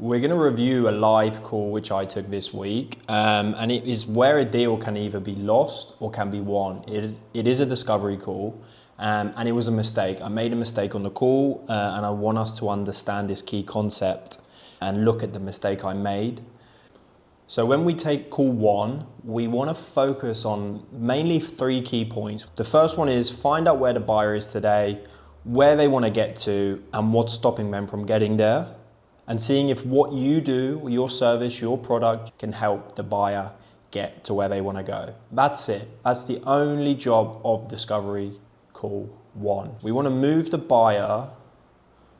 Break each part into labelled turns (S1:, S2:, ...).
S1: we're going to review a live call which I took this week, and it is where a deal can either be lost or can be won. It is a discovery call, and it was a mistake. I made a mistake on the call, and I want us to understand this key concept and look at the mistake I made. So when we take call one, we want to focus on mainly three key points. The first one is find out where the buyer is today, where they want to get to, and what's stopping them from getting there, and seeing if what you do, your service, your product can help the buyer get to where they want to go. That's it. That's the only job of discovery call one. We want to move the buyer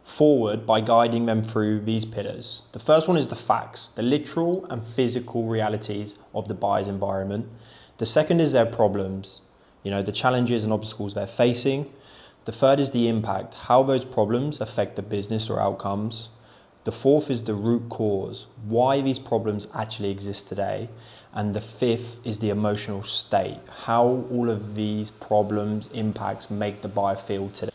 S1: forward by guiding them through these pillars. The first one is the facts, the literal and physical realities of the buyer's environment. The second is their problems, the challenges and obstacles they're facing. The third is the impact, how those problems affect the business or outcomes. The fourth is the root cause, why these problems actually exist today. And the fifth is the emotional state, how all of these problems, impacts make the buyer feel today.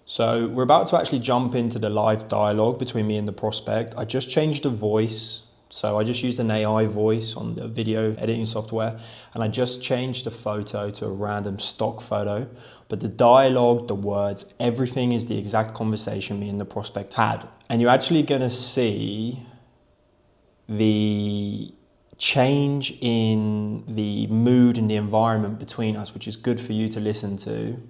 S1: So we're about to actually jump into the live dialogue between me and the prospect. I just changed the voice. So I just used an AI voice on the video editing software, and I just changed the photo to a random stock photo. But the dialogue, the words, everything is the exact conversation me and the prospect had. And you're actually going to see the change in the mood and the environment between us, which is good for you to listen to.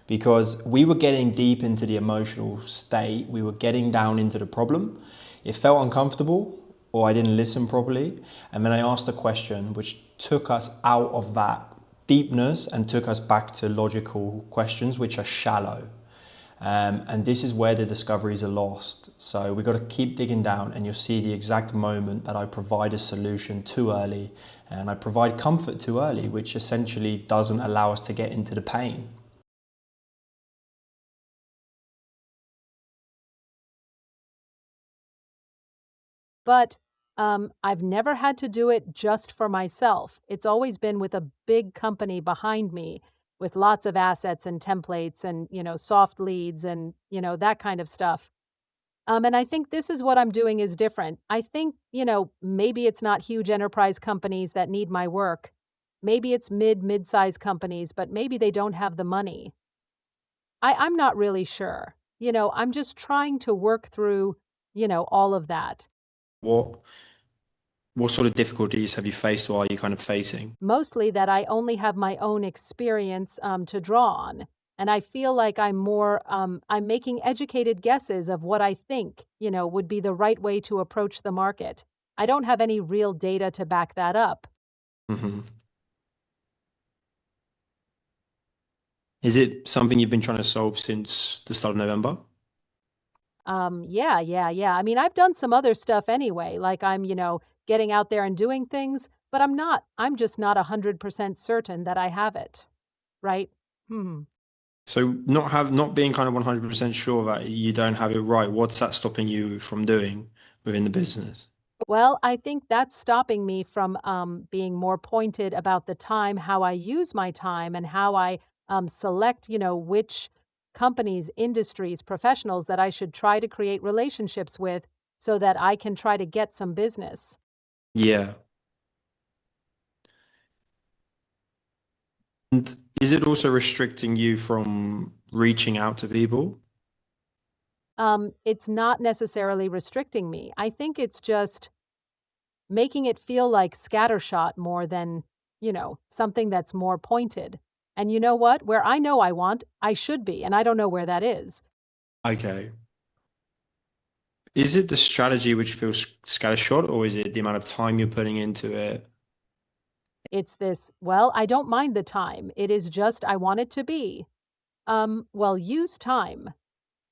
S1: Because we were getting deep into the emotional state, we were getting down into the problem. It felt uncomfortable, or I didn't listen properly. And then I asked a question which took us out of that deepness and took us back to logical questions which are shallow. And this is where the discoveries are lost. So we've got to keep digging down, and you'll see the exact moment that I provide a solution too early, and I provide comfort too early, which essentially doesn't allow us to get into the pain.
S2: But I've never had to do it just for myself. It's always been with a big company behind me with lots of assets and templates and, soft leads and, that kind of stuff. And I think this is what I'm doing is different. I think, maybe it's not huge enterprise companies that need my work. Maybe it's mid-sized companies, but maybe they don't have the money. I'm not really sure. I'm just trying to work through, all of that.
S1: What what sort of difficulties have you faced, or are you kind of facing?
S2: Mostly that I only have my own experience, to draw on, and I feel like I'm making educated guesses of what I think, would be the right way to approach the market. I don't have any real data to back that up.
S1: hmm Is it something you've been trying to solve since the start of November?
S2: Yeah. I mean, I've done some other stuff anyway, like I'm, getting out there and doing things, but I'm just not 100% certain that I have it, right? Hmm.
S1: So not being kind of 100% sure that you don't have it right, what's that stopping you from doing within the business?
S2: Well, I think that's stopping me from being more pointed about the time, how I use my time, and how I select, which companies, industries, professionals that I should try to create relationships with so that I can try to get some business.
S1: Yeah. And is it also restricting you from reaching out to people?
S2: It's not necessarily restricting me. I think it's just making it feel like scattershot more than, something that's more pointed. And you know what? Where I know I want, I should be, and I don't know where that is.
S1: Okay. Is it the strategy which feels scattershot, or is it the amount of time you're putting into it?
S2: It's this, well, I don't mind the time. It is just I want it to be. Well, use time.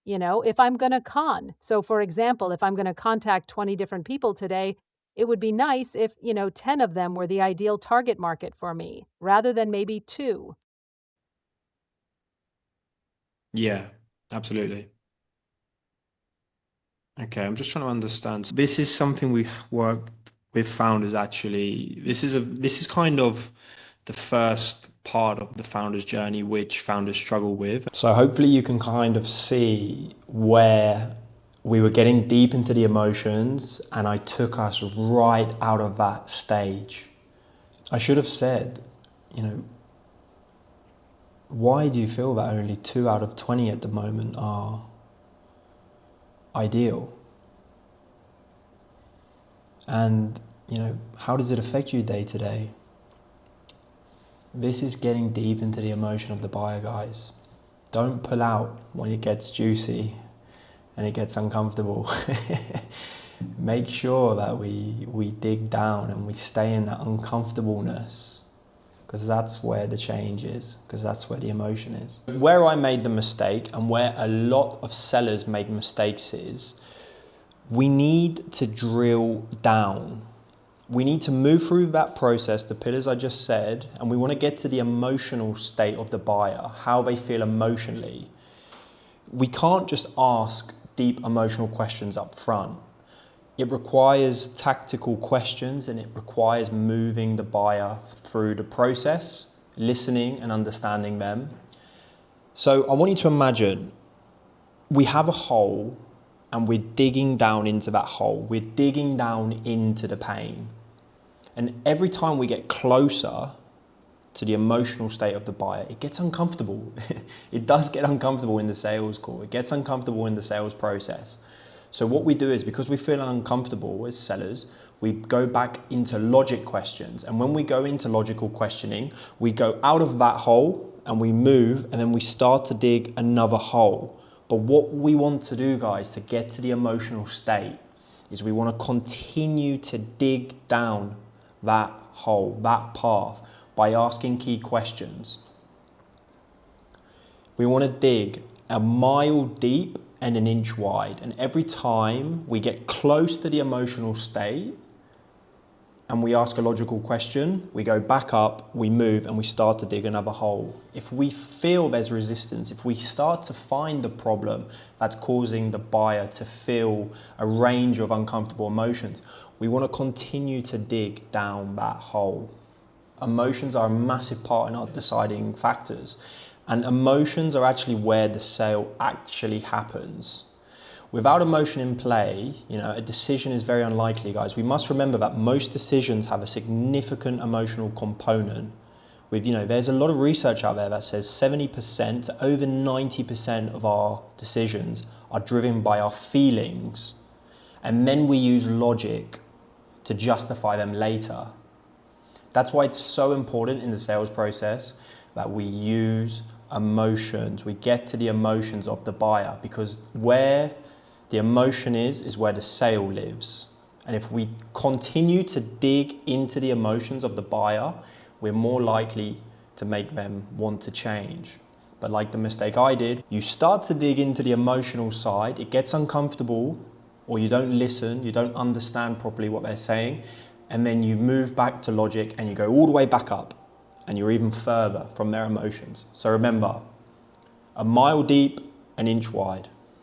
S2: If I'm going to so for example, if I'm going to contact 20 different people today, it would be nice if, 10 of them were the ideal target market for me rather than maybe two.
S1: Yeah, absolutely. Okay, I'm just trying to understand. This is something we work with founders actually. This is kind of the first part of the founder's journey which founders struggle with. So hopefully you can kind of see we were getting deep into the emotions, and I took us right out of that stage. I should have said, why do you feel that only 2 out of 20 at the moment are ideal? And, how does it affect you day to day? This is getting deep into the emotion of the buyer, guys. Don't pull out when it gets juicy and it gets uncomfortable. Make sure that we dig down and we stay in that uncomfortableness, because that's where the change is, because that's where the emotion is. Where I made the mistake and where a lot of sellers make mistakes is we need to drill down. We need to move through that process, the pillars I just said, and we want to get to the emotional state of the buyer, how they feel emotionally. We can't just ask deep emotional questions up front. It requires tactical questions, and it requires moving the buyer through the process, listening and understanding them. So I want you to imagine we have a hole and we're digging down into that hole. We're digging down into the pain. And every time we get closer to the emotional state of the buyer, it gets uncomfortable. It does get uncomfortable in the sales call. It gets uncomfortable in the sales process. So what we do is, because we feel uncomfortable as sellers, we go back into logic questions. And when we go into logical questioning, we go out of that hole and we move, and then we start to dig another hole. But what we want to do, guys, to get to the emotional state is we want to continue to dig down that hole, that path, by asking key questions. We want to dig a mile deep and an inch wide. And every time we get close to the emotional state and we ask a logical question, we go back up, we move, and we start to dig another hole. If we feel there's resistance, if we start to find the problem that's causing the buyer to feel a range of uncomfortable emotions, we want to continue to dig down that hole. Emotions are a massive part in our deciding factors, and emotions are actually where the sale actually happens. Without emotion in play, a decision is very unlikely, guys. We must remember that most decisions have a significant emotional component. There's a lot of research out there that says 70% to over 90% of our decisions are driven by our feelings, and then we use logic to justify them later. That's why it's so important in the sales process that we use emotions. We get to the emotions of the buyer, because where the emotion is where the sale lives. And if we continue to dig into the emotions of the buyer, we're more likely to make them want to change. But like the mistake I did, you start to dig into the emotional side, it gets uncomfortable, or you don't listen, you don't understand properly what they're saying, and then you move back to logic and you go all the way back up, and you're even further from their emotions. So remember, a mile deep, an inch wide.